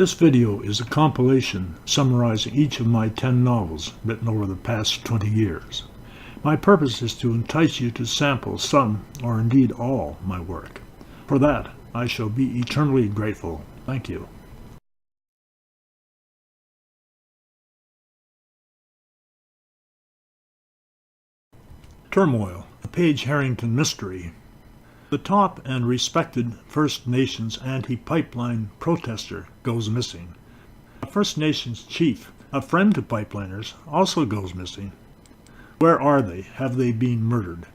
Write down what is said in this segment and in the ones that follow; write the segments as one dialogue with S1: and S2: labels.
S1: This video is a compilation summarizing each of my 10 novels written over the past 20 years. My purpose is to entice you to sample some, or indeed all, my work. For that, I shall be eternally grateful. Thank you. Turmoil, a Paige Harrington mystery. The top and respected First Nations anti-pipeline protester goes missing. A First Nations chief, a friend to pipeliners, also goes missing. Where are they? Have they been murdered?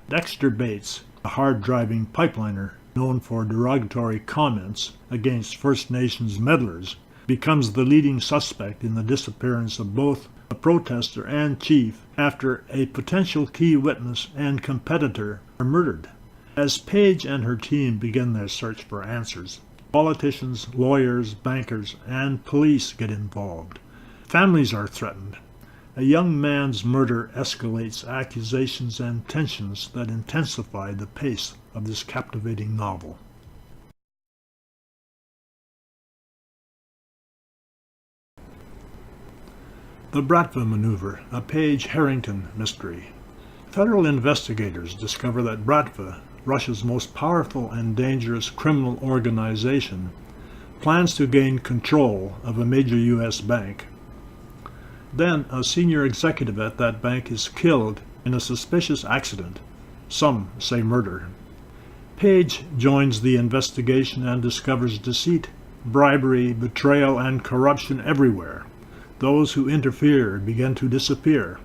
S1: Dexter Bates, a hard-driving pipeliner known for derogatory comments against First Nations meddlers, becomes the leading suspect in the disappearance of both a protester and chief after a potential key witness and competitor are murdered. As Paige and her team begin their search for answers, politicians, lawyers, bankers, and police get involved. Families are threatened. A young man's murder escalates accusations and tensions that intensify the pace of this captivating novel. The Bratva Maneuver, a Paige Harrington mystery. Federal investigators discover that Bratva, Russia's most powerful and dangerous criminal organization, plans to gain control of a major U.S. bank. Then a senior executive at that bank is killed in a suspicious accident. Some say murder. Paige joins the investigation and discovers deceit, bribery, betrayal, and corruption everywhere. Those who interfere begin to disappear.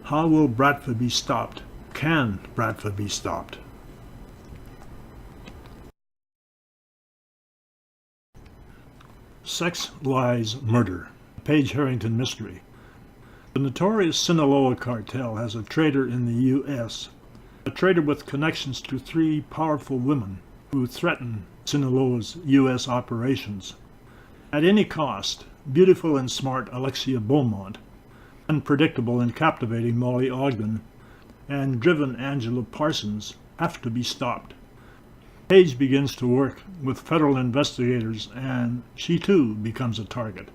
S1: How will Bratva be stopped? Can Bratva be stopped? Sex, Lies, Murder, a Paige Harrington mystery. The notorious Sinaloa cartel has a trader in the U.S., a trader with connections to 3 powerful women who threaten Sinaloa's U.S. operations. At any cost, beautiful and smart Alexia Beaumont, unpredictable and captivating Molly Ogden, and driven Angela Parsons have to be stopped. Paige begins to work with federal investigators, and she too becomes a target.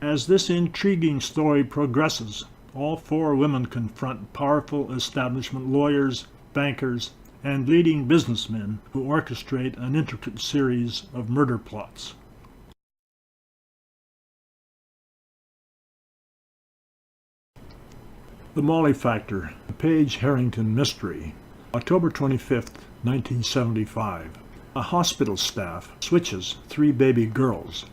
S1: As this intriguing story progresses, all 4 women confront powerful establishment lawyers, bankers, and leading businessmen who orchestrate an intricate series of murder plots. The Molly Factor, a Paige Harrington mystery. October 25, 1975. A hospital staff switches 3 baby girls.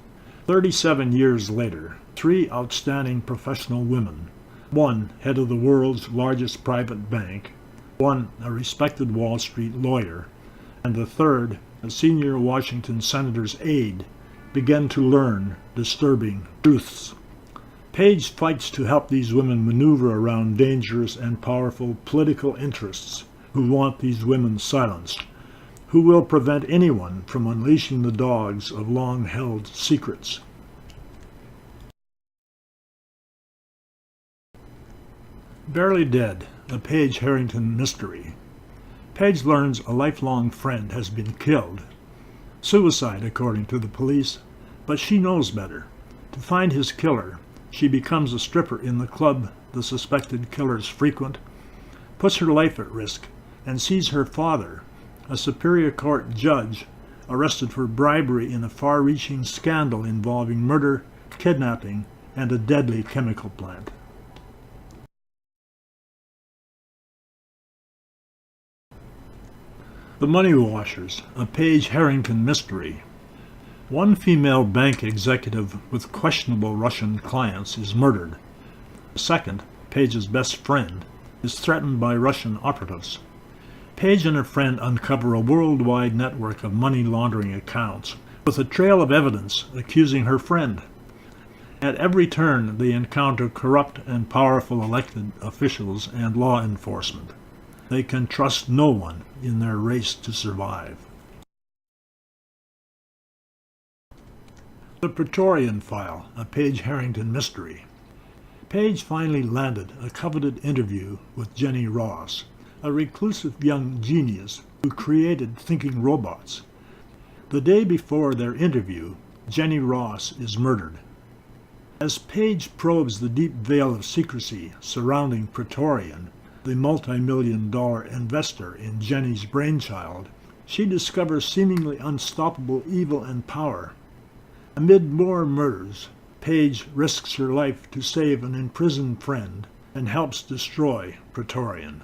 S1: 37 years later, 3 outstanding professional women. 1 head of the world's largest private bank, 1 a respected Wall Street lawyer, and the 3rd a senior Washington senator's aide, begin to learn disturbing truths. Paige fights to help these women maneuver around dangerous and powerful political interests who want these women silenced, who will prevent anyone from unleashing the dogs of long-held secrets. Barely Dead, a Paige Harrington mystery. Paige learns a lifelong friend has been killed. Suicide, according to the police, but she knows better. To find his killer, she becomes a stripper in the club the suspected killers frequent, puts her life at risk, and sees her father, a Superior Court judge, arrested for bribery in a far-reaching scandal involving murder, kidnapping, and a deadly chemical plant. The Money Washers, a Paige Harrington mystery. 1 female bank executive with questionable Russian clients is murdered. The 2nd, Paige's best friend, is threatened by Russian operatives. Paige and her friend uncover a worldwide network of money laundering accounts, with a trail of evidence accusing her friend. At every turn, they encounter corrupt and powerful elected officials and law enforcement. They can trust no one in their race to survive. The Praetorian File, a Paige Harrington mystery. Paige finally landed a coveted interview with Jenny Ross, a reclusive young genius who created thinking robots. The day before their interview, Jenny Ross is murdered. As Page probes the deep veil of secrecy surrounding Praetorian, the multi-million-dollar investor in Jenny's brainchild, she discovers seemingly unstoppable evil and power. Amid more murders, Page risks her life to save an imprisoned friend and helps destroy Praetorian.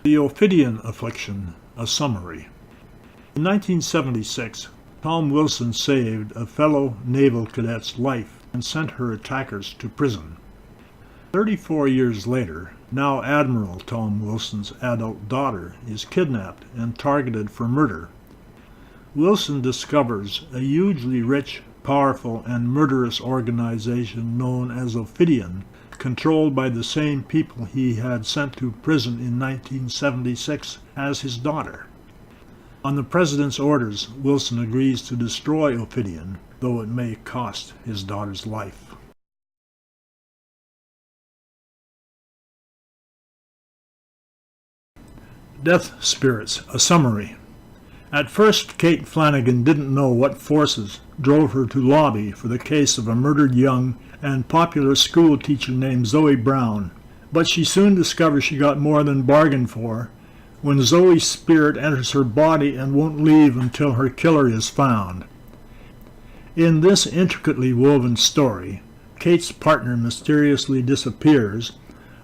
S1: The Ophidian Affliction, a summary. In 1976, Tom Wilson saved a fellow naval cadet's life and sent her attackers to prison. 34 years later, now Admiral Tom Wilson's adult daughter is kidnapped and targeted for murder. Wilson discovers a hugely rich, powerful, and murderous organization known as Ophidian, controlled by the same people he had sent to prison in 1976 as his daughter. On the president's orders, Wilson agrees to destroy Ophidian, though it may cost his daughter's life. Death Spirits, a summary. At first, Kate Flanagan didn't know what forces drove her to lobby for the case of a murdered young and popular school teacher named Zoe Brown, but she soon discovers she got more than bargained for when Zoe's spirit enters her body and won't leave until her killer is found. In this intricately woven story, Kate's partner mysteriously disappears,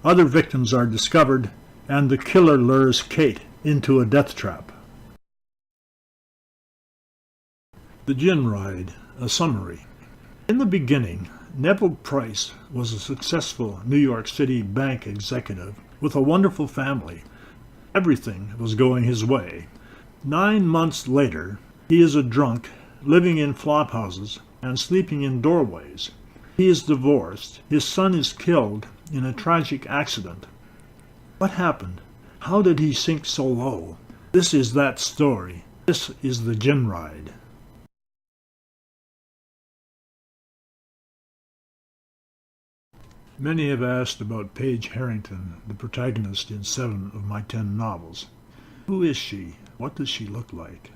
S1: other victims are discovered, and the killer lures Kate into a death trap. The Gin Ride, a summary. In the beginning, Neville Price was a successful New York City bank executive with a wonderful family. Everything was going his way. 9 months later, he is a drunk, living in flophouses and sleeping in doorways. He is divorced. His son is killed in a tragic accident. What happened? How did he sink so low? This is that story. This is the Gin Ride. Many have asked about Paige Harrington, the protagonist in 7 of my 10 novels. Who is she? What does she look like?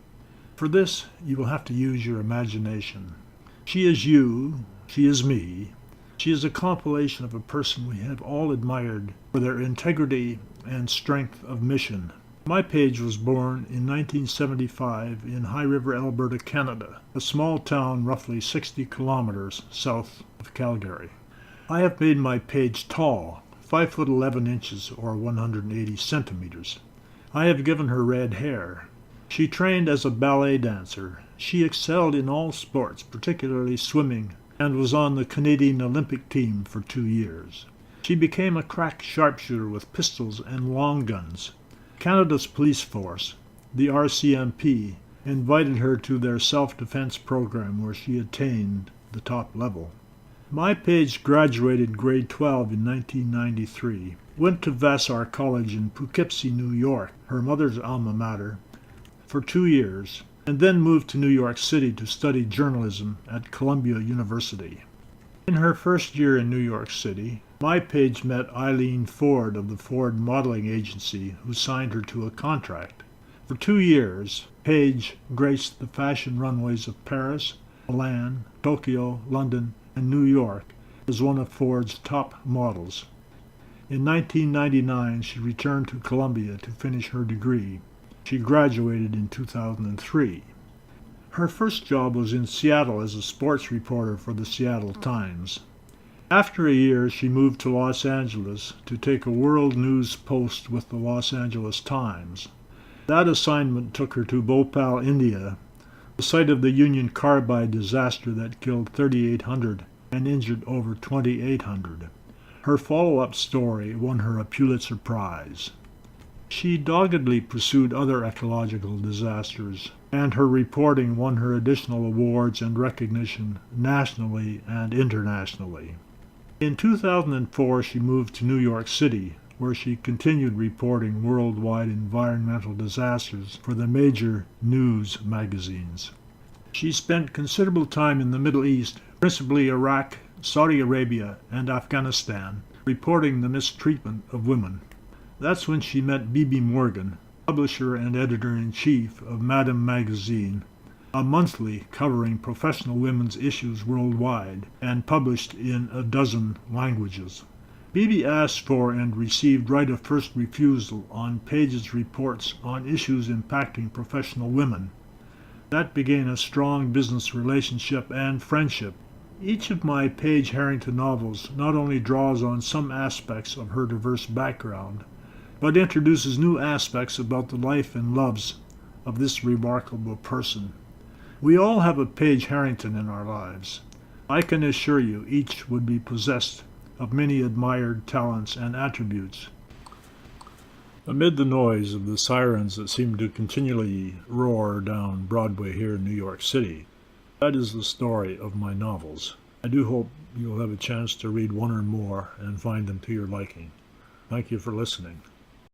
S1: For this, you will have to use your imagination. She is you, she is me. She is a compilation of a person we have all admired for their integrity and strength of mission. My Paige was born in 1975 in High River, Alberta, Canada, a small town roughly 60 kilometers south of Calgary. I have made my Paige tall, 5 foot 11 inches or 180 centimeters. I have given her red hair. She trained as a ballet dancer. She excelled in all sports, particularly swimming, and was on the Canadian Olympic team for 2 years. She became a crack sharpshooter with pistols and long guns. Canada's police force, the RCMP, invited her to their self-defense program where she attained the top level. My Paige graduated grade 12 in 1993, went to Vassar College in Poughkeepsie, New York, her mother's alma mater, for 2 years, and then moved to New York City to study journalism at Columbia University. In her first year in New York City, My Paige met Eileen Ford of the Ford Modeling Agency, who signed her to a contract. For 2 years, Paige graced the fashion runways of Paris, Milan, Tokyo, London, and New York as one of Ford's top models. In 1999, she returned to Columbia to finish her degree. She graduated in 2003. Her first job was in Seattle as a sports reporter for the Seattle Times. After a year, she moved to Los Angeles to take a world news post with the Los Angeles Times. That assignment took her to Bhopal, India, the site of the Union Carbide disaster that killed 3,800 and injured over 2,800. Her follow-up story won her a Pulitzer Prize. She doggedly pursued other ecological disasters, and her reporting won her additional awards and recognition nationally and internationally. In 2004, she moved to New York City, where she continued reporting worldwide environmental disasters for the major news magazines. She spent considerable time in the Middle East, principally Iraq, Saudi Arabia, and Afghanistan, reporting the mistreatment of women. That's when she met Bibi Morgan, publisher and editor-in-chief of Madame Magazine, a monthly covering professional women's issues worldwide and published in a dozen languages. Beebe asked for and received right of first refusal on Page's reports on issues impacting professional women. That began a strong business relationship and friendship. Each of my Page Harrington novels not only draws on some aspects of her diverse background, but introduces new aspects about the life and loves of this remarkable person. We all have a Page Harrington in our lives. I can assure you each would be possessed of many admired talents and attributes. Amid the noise of the sirens that seem to continually roar down Broadway here in New York City, that is the story of my novels. I do hope you'll have a chance to read one or more and find them to your liking. Thank you for listening.